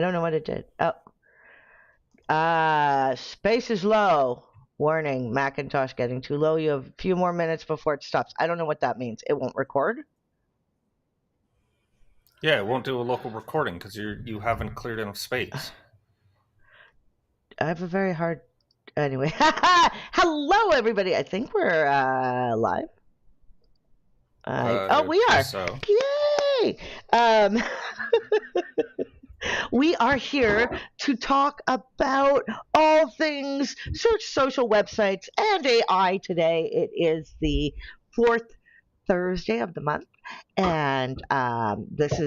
I don't know what it did. Oh, space is low. Warning, Macintosh getting too low. You have a few more minutes before it stops. I don't know what that means. It won't record? Yeah, it won't do a local recording because you haven't cleared enough space. I have a very hard. Anyway, hello everybody. I think we're live. Oh, we Guess are. so. Yay! Um, we are here to talk about all things search, social websites, and AI today. It is the fourth Thursday of the month, and this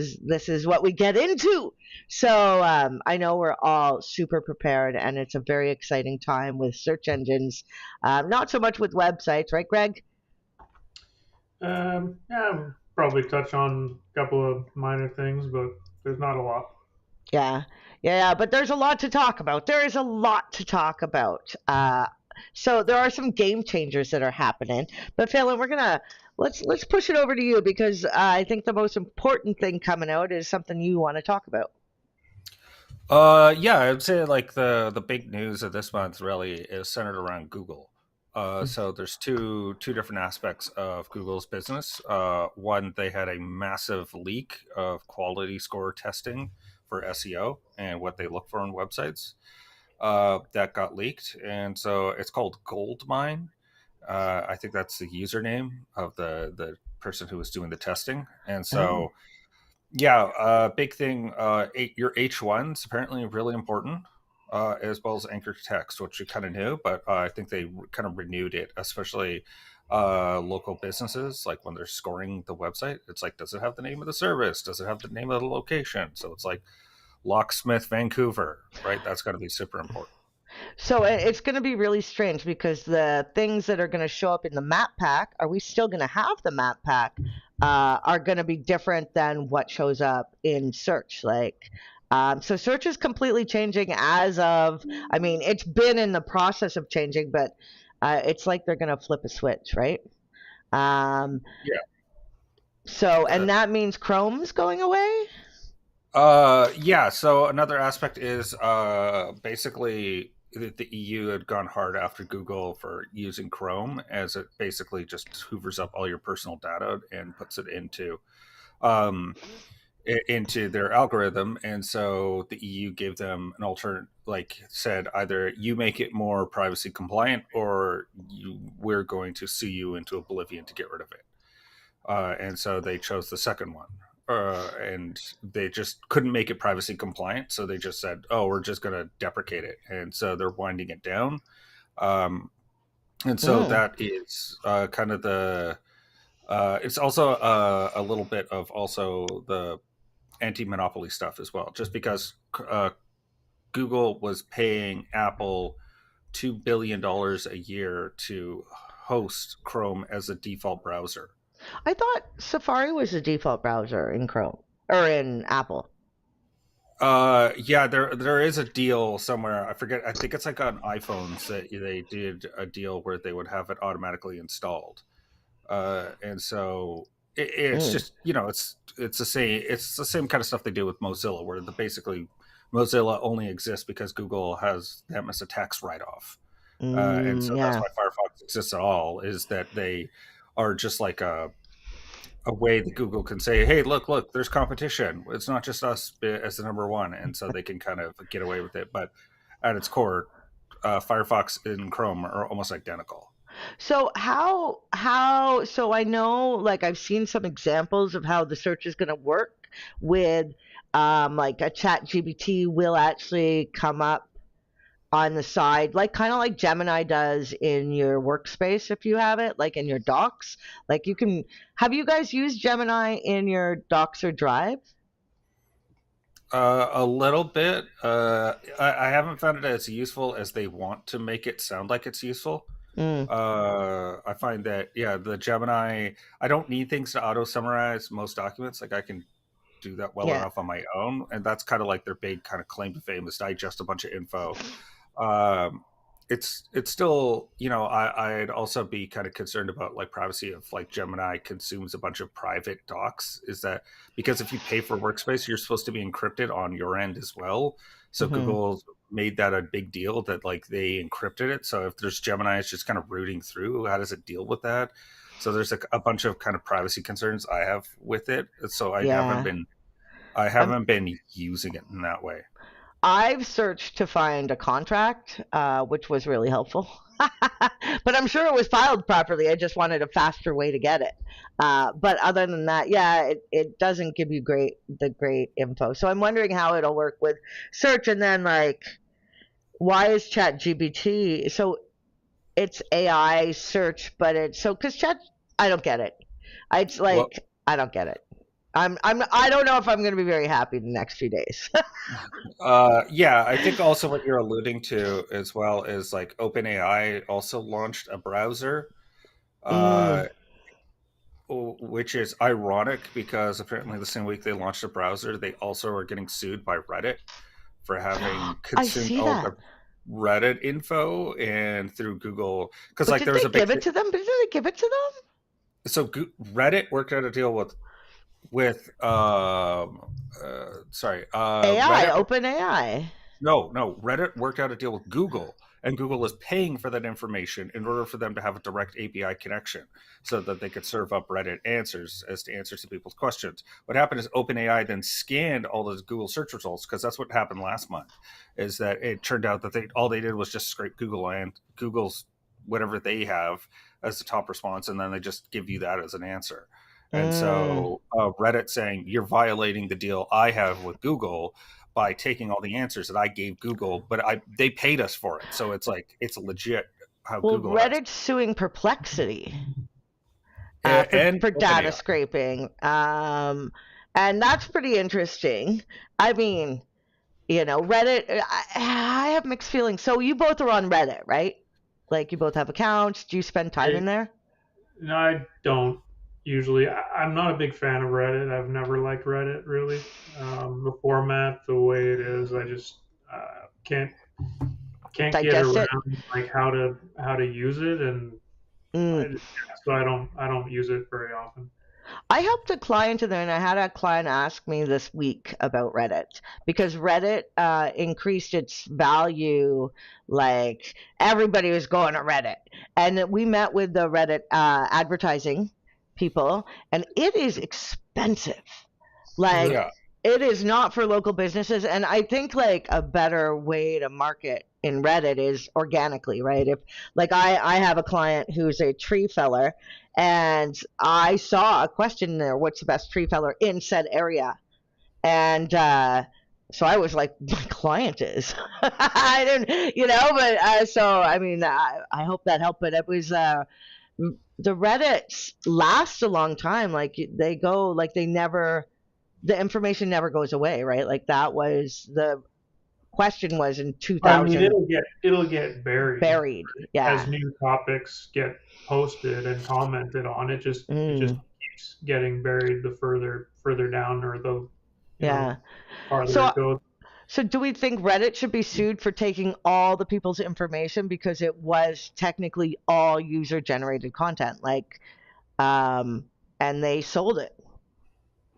is what we get into. So I know we're all super prepared, and it's a very exciting time with search engines. Not so much with websites, right, Greg? Yeah, I'll probably touch on a couple of minor things, but there's not a lot. Yeah, yeah, but there's a lot to talk about. There is a lot to talk about. So there are some game changers that are happening. But Phelan, let's push it over to you because I think the most important thing coming out is something you want to talk about. Yeah, I'd say like the big news of this month really is centered around Google. So there's two different aspects of Google's business. One, they had a massive leak of quality score testing for SEO and what they look for on websites. That got leaked, and so it's called Goldmine. I think that's the username of the person who was doing the testing, and Oh. so yeah, big thing. Your H1's apparently really important, as well as anchor text, which you kind of knew, but I think they kind of renewed it, especially local businesses. Like when they're scoring the website, it's like, does it have the name of the service? Does it have the name of the location? So it's like Locksmith, Vancouver, right? That's got to be super important. So it's going to be really strange because the things that are going to show up in the map pack, are we still going to have the map pack? Are going to be different than what shows up in search. So search is completely changing as of. I mean, it's been in the process of changing, but it's like they're going to flip a switch, right? Um, Yeah. and that means Chrome's going away. Yeah. So another aspect is basically the EU had gone hard after Google for using Chrome, as it basically just hoovers up all your personal data and puts it um, into their algorithm. And so the EU gave them an alternate, like said, either you make it more privacy compliant, or we're going to sue you into oblivion to get rid of it. And so they chose the second one. And they just couldn't make it privacy compliant, so they just said, "Oh, we're just going to deprecate it," and so they're winding it down. Um, and so Mm. that is kind of the. It's also a little bit of also the anti-monopoly stuff as well, just because Google was paying Apple $2 billion a year to host Chrome as a default browser. I thought Safari was the default browser in Chrome or in Apple. Yeah, there is a deal somewhere. I forget. I think it's like on iPhones that they did a deal where they would have it automatically installed. And so it's Mm. just it's the same kind of stuff they do with Mozilla, where basically Mozilla only exists because Google has them as a tax write off. And so that's Yeah. why Firefox exists at all, is that they are just like a way that Google can say, "Hey, look, there's competition. It's not just us as the number one," and so they can kind of get away with it. But at its core, Firefox and Chrome are almost identical. So so I know, like, I've seen some examples of how the search is going to work with like a chat GBT will actually come up on the side, like kind of like Gemini does in your workspace if you have it, like in your docs. Like you can have you guys used Gemini in your docs or Drive? A little bit. I haven't found it as useful as they want to make it sound like it's useful. Mm, I find that, yeah, the Gemini. I don't need things to auto summarize most documents. Like I can do that well yeah. enough on my own, and that's kind of like their big kind of claim to fame, is digest a bunch of info. Um, it's still, I'd also be kind of concerned about like privacy of like Gemini consumes a bunch of private docs. Is that because if you pay for workspace, you're supposed to be encrypted on your end as well. So Hmm. Google made that a big deal that like they encrypted it. So if there's Gemini, it's just kind of rooting through. How does it deal with that? So there's a bunch of kind of privacy concerns I have with it. So Yeah. I Um, haven't been using it in that way. I've searched to find a contract, which was really helpful. But I'm sure it was filed properly. I just wanted a faster way to get it. But other than that, yeah, it doesn't give you great info. So I'm wondering how it'll work with search. And then like, why is Chat GPT? So it's AI search, but it's so because Chat, I don't get it. It's Well, like I don't get it. I don't know if I'm going to be very happy the next few days. yeah, I think also what you're alluding to as well is like OpenAI also launched a browser, Mm. uh, which is ironic because apparently the same week they launched a browser, they also are getting sued by Reddit for having I consumed see all that. the Reddit info and through Google because But like did there was they a big give it to them? Did they give it to them? so Reddit worked out a deal with sorry AI, Reddit. open AI. No. Reddit worked out a deal with Google, and Google is paying for that information in order for them to have a direct API connection so that they could serve up Reddit answers as to answers to people's questions. What happened is OpenAI then scanned all those Google search results because that's what happened last month. Is that it turned out that they did was just scrape Google and Google's whatever they have as the top response, and then they just give you that as an answer. And Mm. so Reddit saying you're violating the deal I have with Google by taking all the answers that I gave Google, but they paid us for it. So it's like it's legit how Well, Google has Reddit's suing Perplexity and for data OpenAI. scraping, and that's pretty interesting. I mean, Reddit. I have mixed feelings. So you both are on Reddit, right? Like you both have accounts. Do you spend time in there? No, I don't usually. I'm not a big fan of Reddit. I've never liked Reddit really. The format, the way it is, I just can't get Digest it. around like how to use it, and Mm. so I don't use it very often. I helped a client in there, and I had a client ask me this week about Reddit because Reddit increased its value. Like everybody was going to Reddit, and we met with the Reddit advertising people, and it is expensive. Is it? Like Yeah, it is not for local businesses, and I think like a better way to market in Reddit is organically, right? If like I have a client who's a tree feller, and I saw a question there, what's the best tree feller in said area? And so I was like, my client is. I didn't, but so I mean, I hope that helped. But it was the Reddits last a long time. Like they go, like they never, the information never goes away, right? Like that was the question was in I mean, 2000 it'll get buried buried. Yeah. as new topics get posted and commented on. It just Mm, keeps getting buried the further down, or the yeah. farther So it goes. so do we think Reddit should be sued for taking all the people's information because it was technically all user generated content, like and they sold it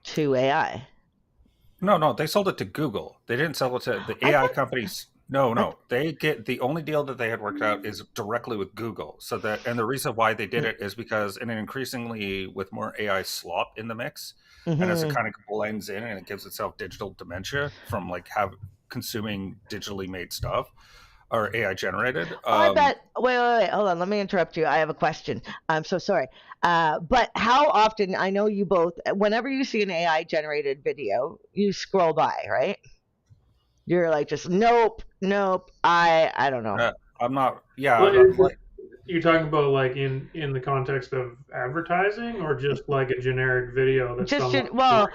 to AI? no, they sold it to Google. They didn't sell it to the I AI thought companies. I No, they get the only deal that they had worked out is directly with Google. So that and the reason why they did it is because in an increasingly with more AI slop in the mix, and as it mm-hmm. kind of blends in and it gives itself digital dementia from like have consuming digitally made stuff or AI generated. Oh, I bet. Wait. Hold on. Let me interrupt you. I have a question. I'm so sorry. But how often, I know you both, whenever you see an AI generated video, you scroll by, right? You're like, just nope, nope. I don't know. Uh, I'm not. Yeah, Well, is it, like you're talking about like in the context of advertising, or just like a generic video that Just, someone well,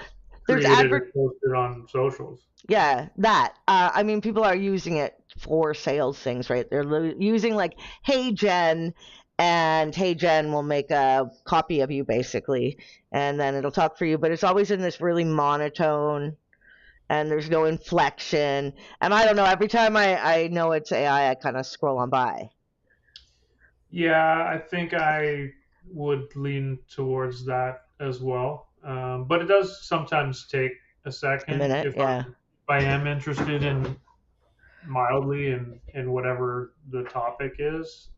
there's created or posted on socials? yeah, that. I mean, people are using it for sales things, right? They're using like, hey, Jen, and hey, Jen will make a copy of you basically, and then it'll talk for you, but it's always in this really monotone and there's no inflection. And I don't know, every time I know it's AI, I kind of scroll on by. Yeah, I think I would lean towards that as well. But it does sometimes take a A second minute, yeah. if I am interested in mildly in whatever the topic is.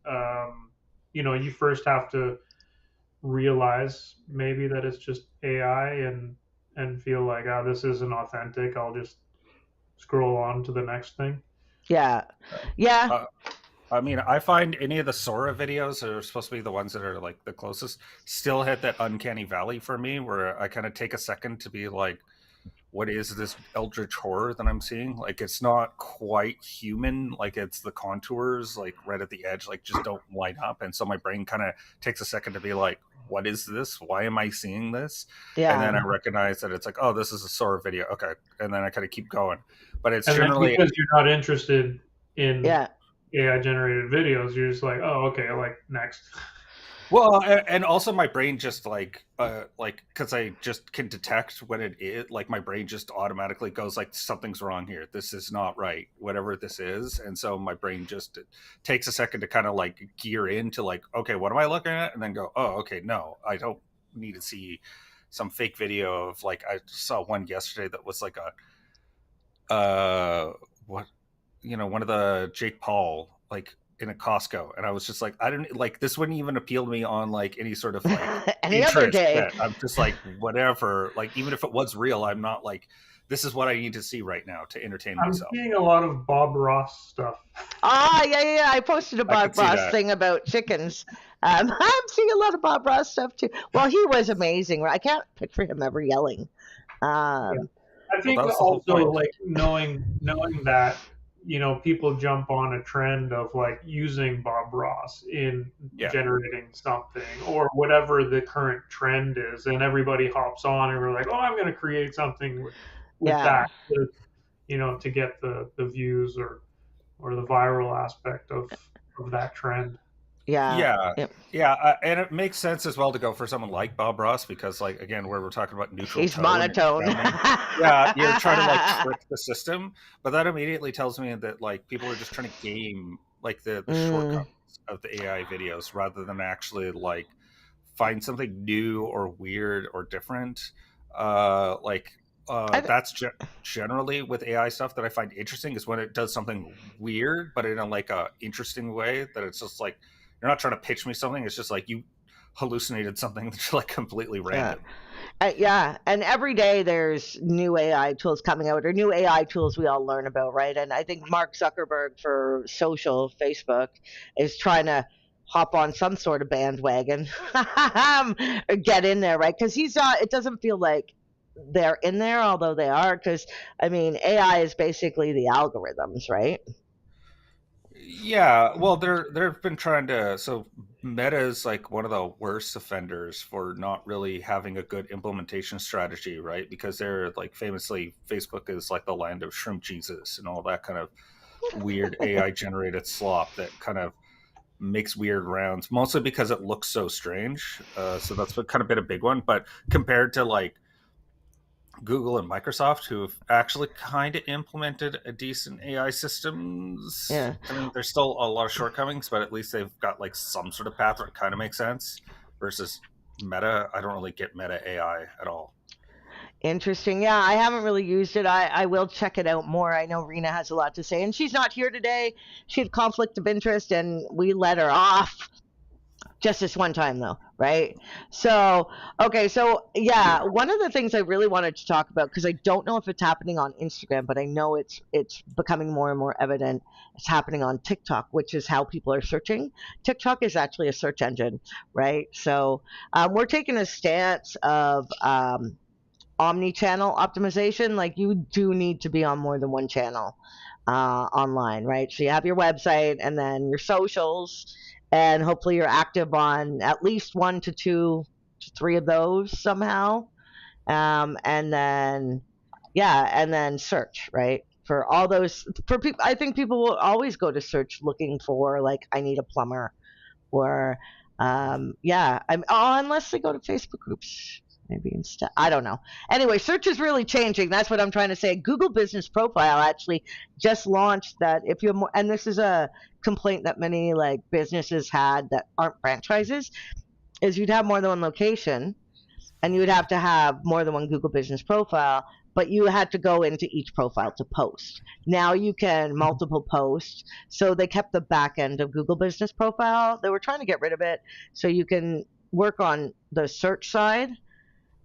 You first have to realize maybe that it's just AI and feel like, oh, this isn't authentic. I'll just scroll on to the next thing. Yeah. Yeah. Uh, I mean, I find any of the Sora videos that are supposed to be the ones that are like the closest still hit that uncanny valley for me, where I kind of take a second to be like, what is this eldritch horror that I'm seeing? Like, it's not quite human. Like, it's the contours, like right at the edge, like just don't line up. And so my brain kind of takes a second to be like, what is this? Why am I seeing this? And then Yeah. I recognize that it's like, oh, this is a Sora video. Okay. And then I kind of keep going. But it's And then generally, because you're not interested in Yeah. AI generated videos, you're just like, oh, okay, like next. well, and also my brain just like because I just can detect when it is, like my brain just automatically goes like something's wrong here. This is not right, whatever this is. And so my brain just takes a second to kind of like gear into like, okay, what am I looking at? And then go, oh, okay, no, I don't need to see some fake video of like, I saw one yesterday that was like what, one of the Jake Paul, like in a Costco, and I was just like, I didn't like this, wouldn't even appeal to me on like any sort of like Any other interest day. that I'm just like, whatever, like even if it was real, I'm not like, this is what I need to see right now to entertain I'm myself. seeing a lot of Bob Ross stuff. Yeah. I posted a Bob Ross thing about chickens. I'm seeing a lot of Bob Ross stuff too. Well, he was amazing. I can't picture him ever yelling. I think Well, that's the whole also point. like knowing that people jump on a trend of like using Bob Ross in Yeah. generating something or whatever the current trend is, and everybody hops on and we're like, oh, I'm going to create something with Yeah. that to get the views or the viral aspect of that trend. Yeah. Yeah, Yep. yeah, and it makes sense as well to go for someone like Bob Ross because, like, again, where we're talking about neutral He's tone and monotone. sounding, yeah, you're trying to like trick the system, but that immediately tells me that like people are just trying to game like the Mm. shortcomings of the AI videos rather than actually like find something new or weird or different. Like that's generally with AI stuff that I find interesting is when it does something weird, but in a like a interesting way that it's just like you're not trying to pitch me something. It's just like you hallucinated something that's like completely Yeah. random. Yeah, and every day there's new AI tools coming out, or new AI tools we all learn about, right? And I think Mark Zuckerberg for social, Facebook, is trying to hop on some sort of bandwagon, or get in there, right? Because he's not. It doesn't feel like they're in there, although they are. Because I mean, AI is basically the algorithms, right? Yeah, well, they've been trying to. So Meta is like one of the worst offenders for not really having a good implementation strategy, right? Because they're like famously Facebook is like the land of shrimp Jesus and all that kind of weird AI generated slop that kind of makes weird rounds, mostly because it looks so strange. So that's kind of been a big one. But compared to like Google and Microsoft, who have actually kind of implemented a decent AI systems. Yeah. I mean, there's still a lot of shortcomings, but at least they've got like some sort of path that kind of makes sense. Versus Meta, I don't really get Meta AI at all. Interesting. Yeah, I haven't really used it. I will check it out more. I know Rena has a lot to say, and she's not here today. She had conflict of interest, and we let her off just this one time, though, right? So, okay, so yeah, one of the things I really wanted to talk about, because I don't know if it's happening on Instagram, but I know it's becoming more and more evident. It's happening on TikTok, which is how people are searching. TikTok is actually a search engine, right? So we're taking a stance of omni-channel optimization. Like, you do need to be on more than one channel online, right? So you have your website and then your socials, and hopefully you're active on at least 1 to 2 to 3 of those somehow. And then search, right? For all those, for people, I think people will always go to search looking for, like, I need a plumber, or unless they go to Facebook groups. Maybe instead, I don't know. Anyway, search is really changing. That's what I'm trying to say. Google Business Profile actually just launched that if you're more, and this is a complaint that many like businesses had that aren't franchises, is you'd have more than one location and you would have to have more than one Google Business Profile, but you had to go into each profile to post. Now you can multiple post. So they kept the back end of Google Business Profile. They were trying to get rid of it so you can work on the search side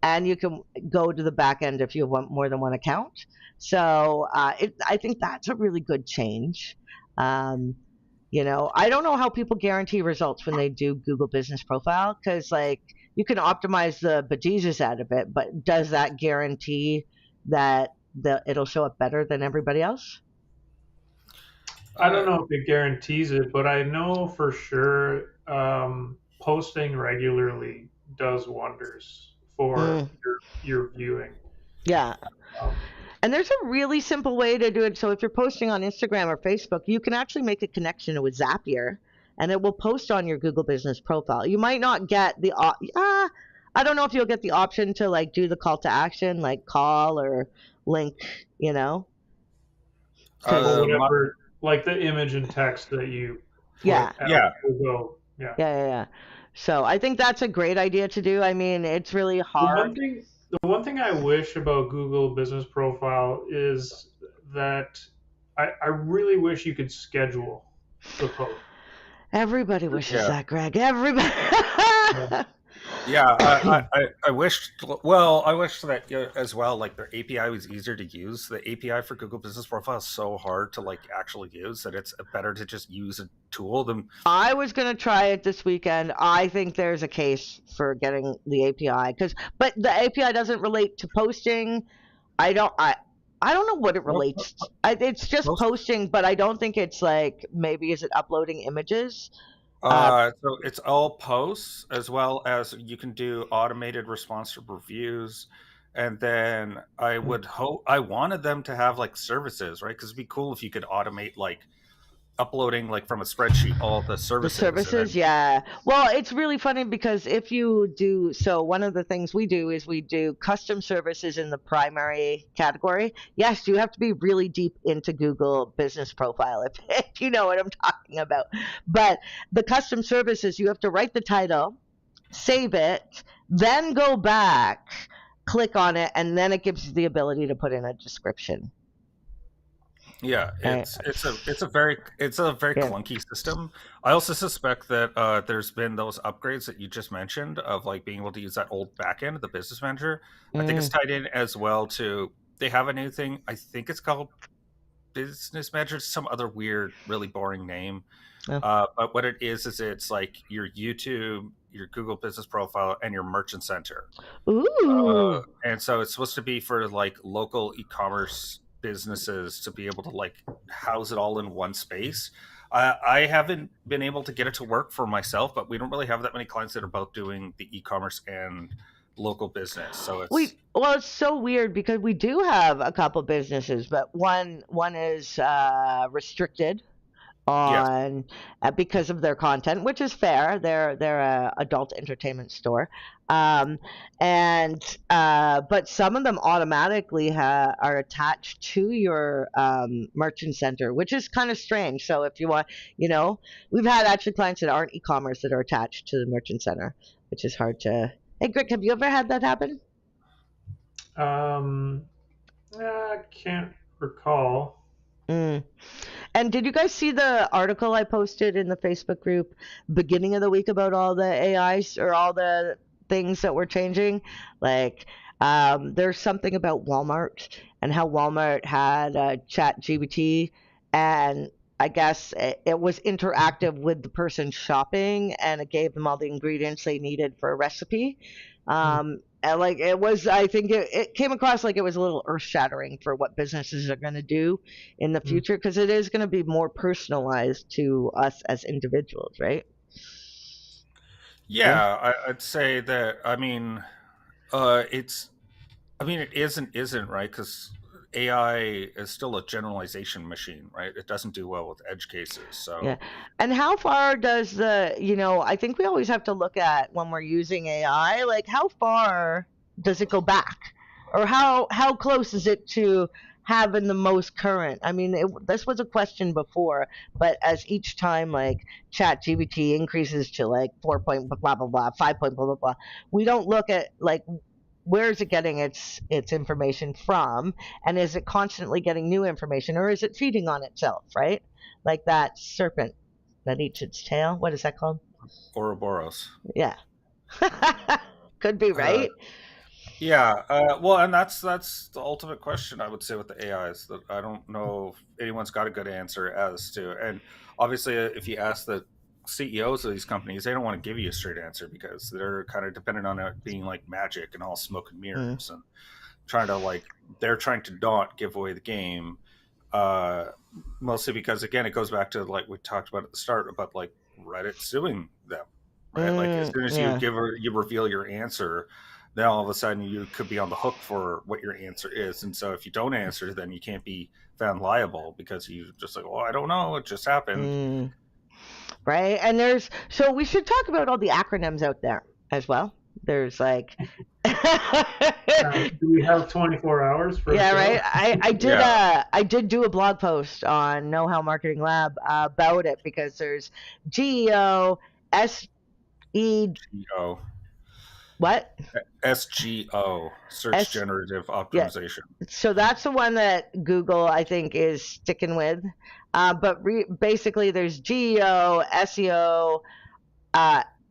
and you can go to the back end if you want more than one account. So I think that's a really good change. Um, I don't know how people guarantee results when they do Google Business Profile because, like, you can optimize the bejesus out of it, but does that guarantee that it'll show up better than everybody else? I don't know if it guarantees it, but I know for sure posting regularly does wonders for Mm, your viewing. yeah. Um, And there's a really simple way to do it. So if you're posting on Instagram or Facebook, you can actually make a connection with Zapier and it will post on your Google Business Profile. You might not get I don't know if you'll get the option to like do the call to action, like call or link, you know? but Because, My, whatever, like the image and text that you put yeah, out yeah. will go. Yeah. yeah. So I think that's a great idea to do. I mean, it's really The one hard. thing, the one thing I wish about Google Business Profile is that I really wish you could schedule the post. Everybody wishes Yeah. that, Greg. Everybody. Yeah. Yeah, I wish. Well, I wish that as well. Like the API was easier to use. The API for Google Business Profile is so hard to like actually use that it's better to just use a tool than. I was gonna try it this weekend. I think there's a case for getting the API but the API doesn't relate to posting. I don't. I don't know what it Most, relates. It's just most posting, but I don't think it's like maybe is it uploading images? Uh, so it's all posts as well as you can do automated responsive reviews, and then I wanted them to have like services, right? Because it'd be cool if you could automate like uploading like from a spreadsheet all the The services, and services, then yeah. Well, it's really funny because if you do, so one of the things we do is we do custom services in the primary category. Yes, you have to be really deep into Google Business Profile if you know what I'm talking about. But the custom services, you have to write the title, save it, then go back, click on it, and then it gives you the ability to put in a description. yeah, Right? it's a very Yeah. clunky system. I also suspect that there's been those upgrades that you just mentioned of like being able to use that old backend, the business manager. I think it's Mm. tied in as well to they have a new thing. I think it's called business manager. It's some other weird, really boring name. Oh. But what it is it's like your YouTube, your Google Business Profile, and your Merchant Center. Ooh. And so it's supposed to be for like local e-commerce businesses to be able to like house it all in one space. I haven't been able to get it to work for myself, but we don't really have that many clients that are both doing the e-commerce and local business. So it's It's so weird because we do have a couple businesses, but one is restricted yes, on because of their content, which is fair. They're a adult entertainment store, um, and but some of them automatically are attached to your merchant center, which is kind of strange. So if you want, we've had actually clients that aren't e-commerce that are attached to the merchant center, which is hard to. Hey, Greg, have you ever had that happen? Um, I can't recall. Mm. And did you guys see the article I posted in the Facebook group beginning of the week about all the AIs or all the things that were changing? Like, there's something about Walmart and how Walmart had Chat GBT, and I guess it was interactive with the person shopping, and it gave them all the ingredients they needed for a recipe. Hmm. And like it was, I think it came across like it was a little earth shattering for what businesses are going to do in the Hmm. future because it is going to be more personalized to us as individuals, right? Yeah. yeah, I'd say that. It's it isn't right because AI is still a generalization machine, right? It doesn't do well with edge cases. Yeah. So And how far does I think we always have to look at when we're using AI, like how far. does it go back, or how close is it to having the most current? I mean, this was a question before, but as each time like Chat GBT increases to like 4 point blah blah blah, 5 point blah blah blah, we don't look at like where is it getting its information from, and is it constantly getting new information, or is it feeding on itself, right? Like that serpent that eats its tail. What is that called? Ouroboros. Yeah. Could be, Uh, right? yeah. Well, and that's the ultimate question, I would say, with the AIs, that I don't know if anyone's got a good answer as to. And obviously, if you ask the CEOs of these companies, they don't want to give you a straight answer because they're kind of dependent on it being like magic and all smoke and Mm. mirrors, and they're trying to not give away the game. Uh, Mostly because, again, it goes back to like we talked about at the start about like Reddit suing them, right? Like as soon as Yeah. you reveal your answer, then all of a sudden you could be on the hook for what your answer is. And so if you don't answer, then you can't be found liable because you just like, oh, I don't know, it just happened. Mm. Right. And so we should talk about all the acronyms out there as well. There's like Do we have 24 hours for yeah, a show? right. I did do a blog post on Know How Marketing Lab about it, because there's GEO, SE, SGO. what? SGO, Search S Generative yeah. Optimization. So that's the one that Google, I think, is sticking with. But basically, there's GEO, SEO,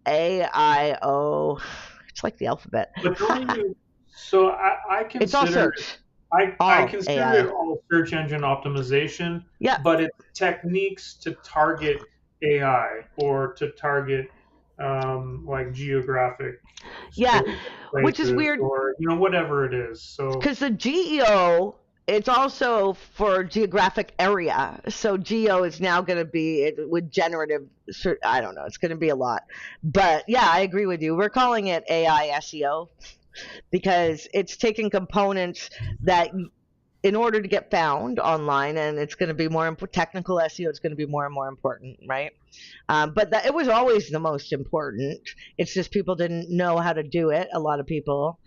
AIO. It's like the alphabet. But don't you? So I It's all consider search. I All consider AI. it all search engine optimization, Yeah. but it's techniques to target AI or to target like geographic Yeah, which is places weird or whatever it is. So because the GEO, it's also for geographic area. So geo is now going to be with generative. I don't know. It's going to be a lot, but yeah, I agree with you. We're calling it AI SEO because it's taking components that, in order to get found online, and it's going to be more technical SEO. It's going to be more and more important, right? But it was always the most important. It's just people didn't know how to do it. A lot of people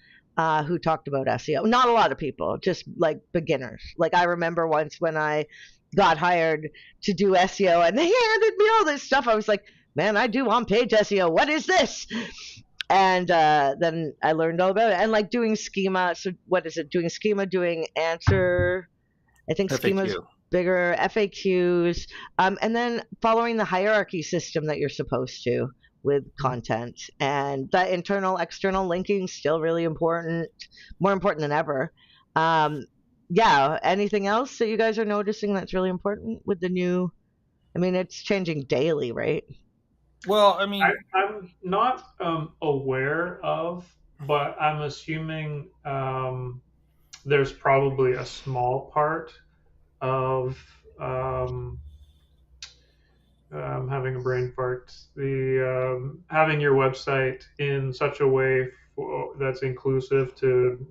who talked about SEO, not a lot of people, just like beginners. Like I remember once when I got hired to do SEO, and they handed me all this stuff. I was like, man, I do on-page SEO. What is this? And then I learned all about it, and like doing schema. So what is it? Doing schema, doing answer. I think schema's FAQ. bigger, FAQs, and then following the hierarchy system that you're supposed to with content. And that internal, external linking still really important, more important than ever. Yeah. Anything else that you guys are noticing that's really important with the new? I mean, it's changing daily, right? Well, I mean, I'm not aware of, but I'm assuming there's probably a small part of I'm having a brain fart. The having your website in such a way that's inclusive to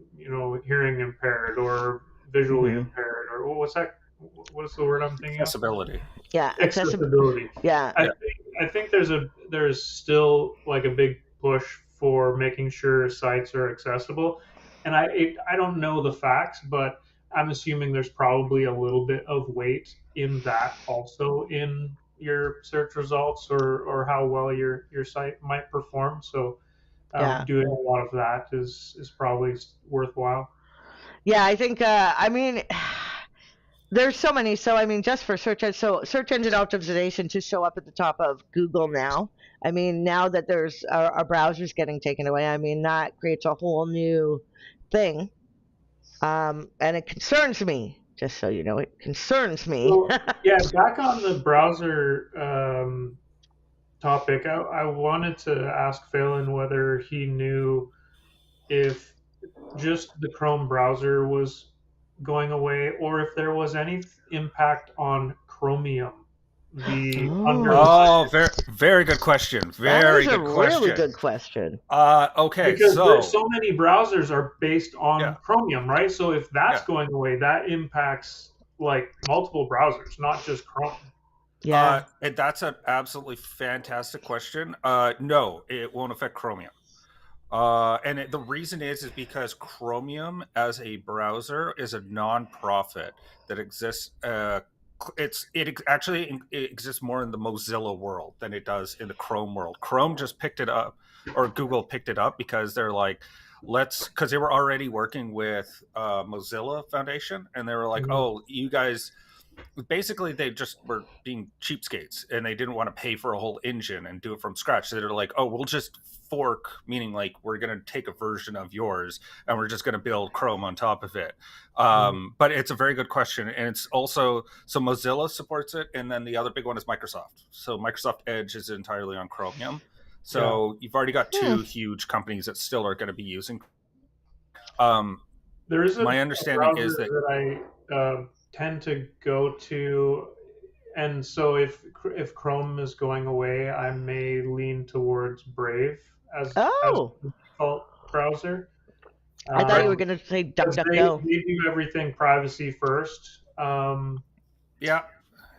hearing impaired or visually Mm-hmm. impaired or what's that? What's the word I'm thinking of? accessibility. Yeah. Accessibility. Yeah. I think there's still like a big push for making sure sites are accessible, and I don't know the facts, but I'm assuming there's probably a little bit of weight in that also in your search results or how well your site might perform. So Yeah. doing a lot of that is probably worthwhile. Yeah. I think. I mean. There's so many. So I mean, just for search engine optimization to show up at the top of Google now. I mean, now that there's our browsers getting taken away, I mean that creates a whole new thing, and it concerns me. Just so you know, it concerns me. So yeah, back on the browser topic, I wanted to ask Phelan whether he knew if just the Chrome browser was going away or if there was any impact on Chromium, the underlying. Oh, very, very good question. That Very is a good really question. good question. Okay, Because so there's so many browsers are based on yeah, Chromium, right? So if that's yeah. going away, that impacts like multiple browsers, not just Chrome. Yeah. And that's an absolutely fantastic question. No, it won't affect Chromium. The reason is because Chromium as a browser is a non-profit that exists. It exists more in the Mozilla world than it does in the Chrome world. Chrome just picked it up, or Google picked it up because they're like, because they were already working with Mozilla Foundation, and they were like, Mhm. oh, you guys basically they just were being cheapskates and they didn't want to pay for a whole engine and do it from scratch. So they're like, oh, we'll just fork, meaning like we're going to take a version of yours and we're just going to build Chrome on top of it. Mhm. But it's a very good question, and it's also, so Mozilla supports it, and then the other big one is Microsoft. So Microsoft Edge is entirely on Chromium. Yeah. So you've already got Hmm. two huge companies that still are going to be using. Um, There is my a understanding is browser that that I tend to go to, and so if Chrome is going away, I may lean towards Brave as Oh, the default browser. I thought you were Um, going to say because they DuckDuckGo. they do everything privacy first. yeah,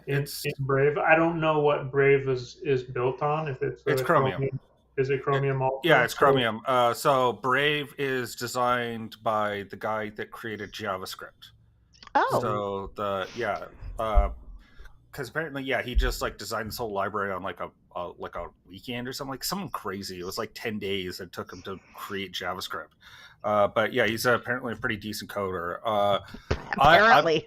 In it's Brave, I don't know what Brave is built on. If it's it's a Chromium. Chromium, is it Chromium Yeah, also? it's So Chromium. So Brave is designed by the guy that created JavaScript. Oh, mhm. So because apparently, yeah, he just like designed this whole library on like a weekend or something, like something crazy. It was like 10 days it took him to create JavaScript. But yeah, he's apparently a pretty decent coder. I, I'm apparently.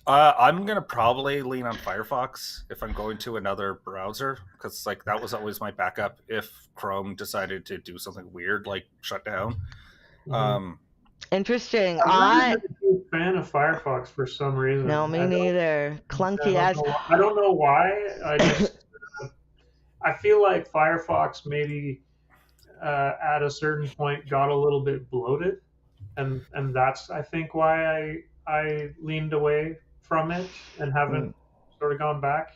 I'm gonna probably lean on Firefox if I'm going to another browser, because like that was always my backup if Chrome decided to do something weird like shut down. Mhm. Um, Interesting. I've never been a huge fan of Firefox for some No, reason. me neither. I Clunky don't as. know. I don't know why. I feel like Firefox maybe at a certain point got a little bit bloated, and that's I think why I leaned away from it and Mm. haven't sort of gone back.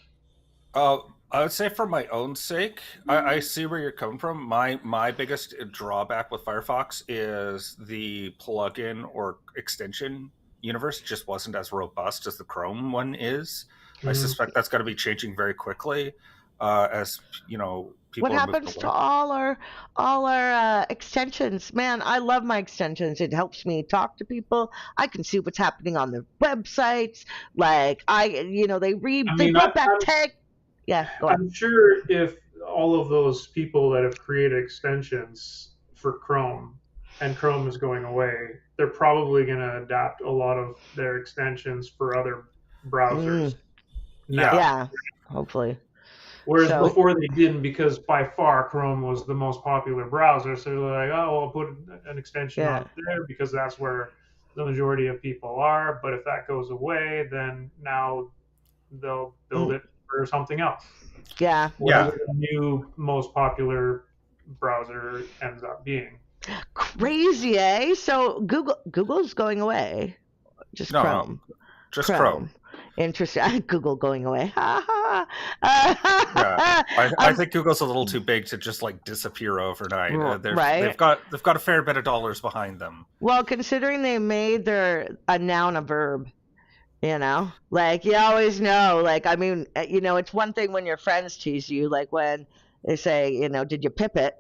Uh, I would say for my own sake, I see where you're coming from. My biggest drawback with Firefox is the plugin or extension universe just wasn't as robust as the Chrome one is. I Mhm. suspect that's going to be changing very quickly, as What people are moving happens to away. all our extensions? Man, I love my extensions. It helps me talk to people. I can see what's happening on their websites. Like I they mean, brought back tag. Yeah, go on. I'm sure if all of those people that have created extensions for Chrome and Chrome is going away, they're probably going to adapt a lot of their extensions for other browsers Mm, Yeah, now. yeah, hopefully. Whereas So before they didn't, because by far Chrome was the most popular browser. So they're like, oh, well, I'll put an extension yeah. on there because that's where the majority of people are. But if that goes away, then now they'll build Mm, it for something else. yeah. Whatever yeah. the new most popular browser ends up being. Crazy, eh? So Google's going away. Just No, no, Chrome. just Chrome. Chrome. Interesting. Google going away. Ha Yeah, ha. I think Google's a little too big to just like disappear overnight. They've Right. got a fair bit of dollars behind them. Well, considering they made their a noun a verb, like you always know. Like I mean, it's one thing when your friends tease you, like when they say, did you pip it,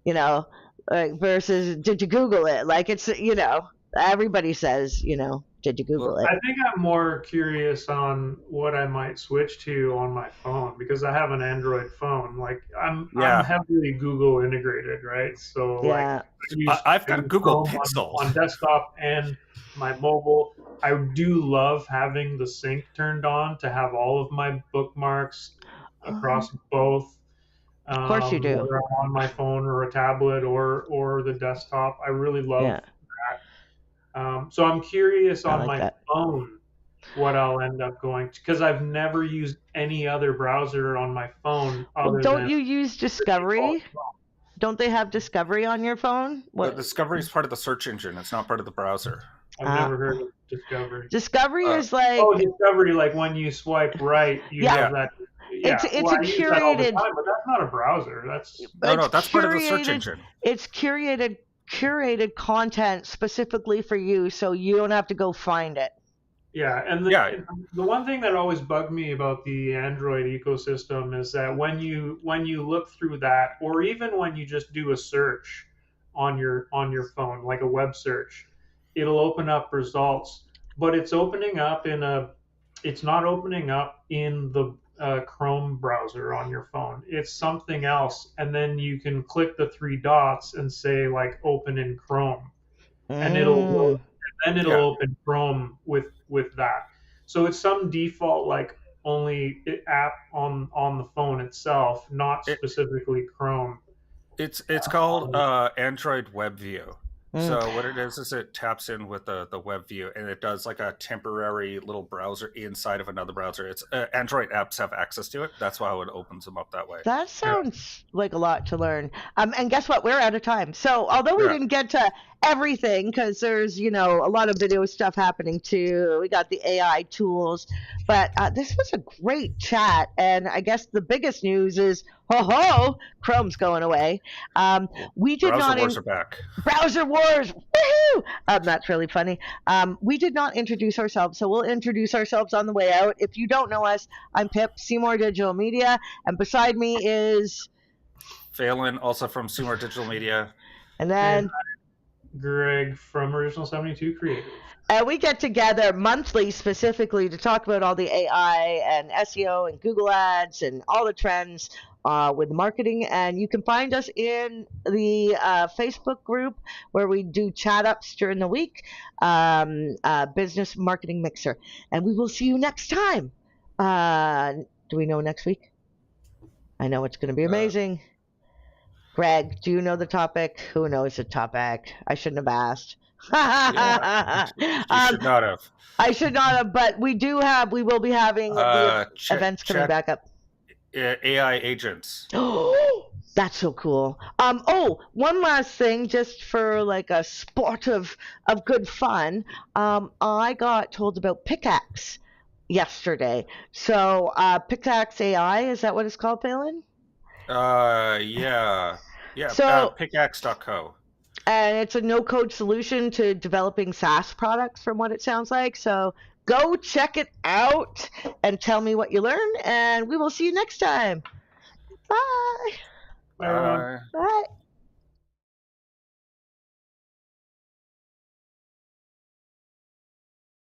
you know, like versus did you Google it? Like everybody says, did you Well, Google it? I think I'm more curious on what I might switch to on my phone because I have an Android phone. Like I'm yeah, heavily Google integrated, right? So like Yeah. I've I got a use Google Chrome Pixel. on desktop and my mobile. I do love having the sync turned on to have all of my bookmarks across both, Of course you do. whether I'm on my phone or a tablet or the desktop. I really love Yeah, that. So I'm curious I on like my that. phone what I'll end up going to because I've never used any other browser on my phone Well, other don't than you use the default. Discovery? Don't they have Discovery on your phone? The What? Discovery is part of the search engine. It's not part of the browser. I've Uh, never heard of Discovery. Discovery Uh, is Oh, like, Discovery, like when you swipe right, you yeah, have yeah, that. it's Yeah, it's well, a I use that all the curated, time, but that's not a browser. That's no, it's that's part of the search curated, engine. it's curated content specifically for you, so you don't have to go find it. yeah, and Yeah, the one thing that always bugged me about the Android ecosystem is that when you look through that, or even when you just do a search on your phone, like a web search, it'll open up results, but it's not opening up in the Chrome browser on your phone. It's something else, and then you can click the three dots and say like open in Chrome, and Mm. it'll Yeah, open Chrome with that. So it's some default like only app on the phone itself, not it, specifically Chrome. it's called Android Web View. Mm. So what it is it taps in with the web view, and it does like a temporary little browser inside of another browser. It's Android apps have access to it. That's why it opens them up that way. That Yeah. sounds like a lot to learn. And guess what? We're out of time. So although we Yeah, didn't get to everything, because there's a lot of video stuff happening too. We got the AI tools, but this was a great chat. And I guess the biggest news is, ho ho, Chrome's going away. We did browser not wars are back. Browser Wars. Woohoo! That's really funny. We did not introduce ourselves, so we'll introduce ourselves on the way out. If you don't know us, I'm Pip, Seymour Digital Media, and beside me is, Phelan, also from Seymour Digital Media. and And then Greg from Original 72 Creative. we get together monthly specifically to talk about all the AI and SEO and Google Ads and all the trends with marketing. And you can find us in the Facebook group where we do chat ups during the week, Business Marketing Mixer. And we will see you next time. Do we know next week? I know it's going to be amazing. Greg, do you know the topic? Who knows the topic? I shouldn't have asked. Yeah, you should not have. I should not have, but we will be having the events coming check back up. AI agents. Oh, that's so cool. One last thing, just for like a sport of good fun. I got told about Pickaxe yesterday. So, Pickaxe AI, is that what it's called, Phelan? Yeah. So, pickaxe.co. and it's a no-code solution to developing SaaS products, from what it sounds like. So go check it out and tell me what you learned, and we will see you next time. Bye. Bye, everyone. Bye.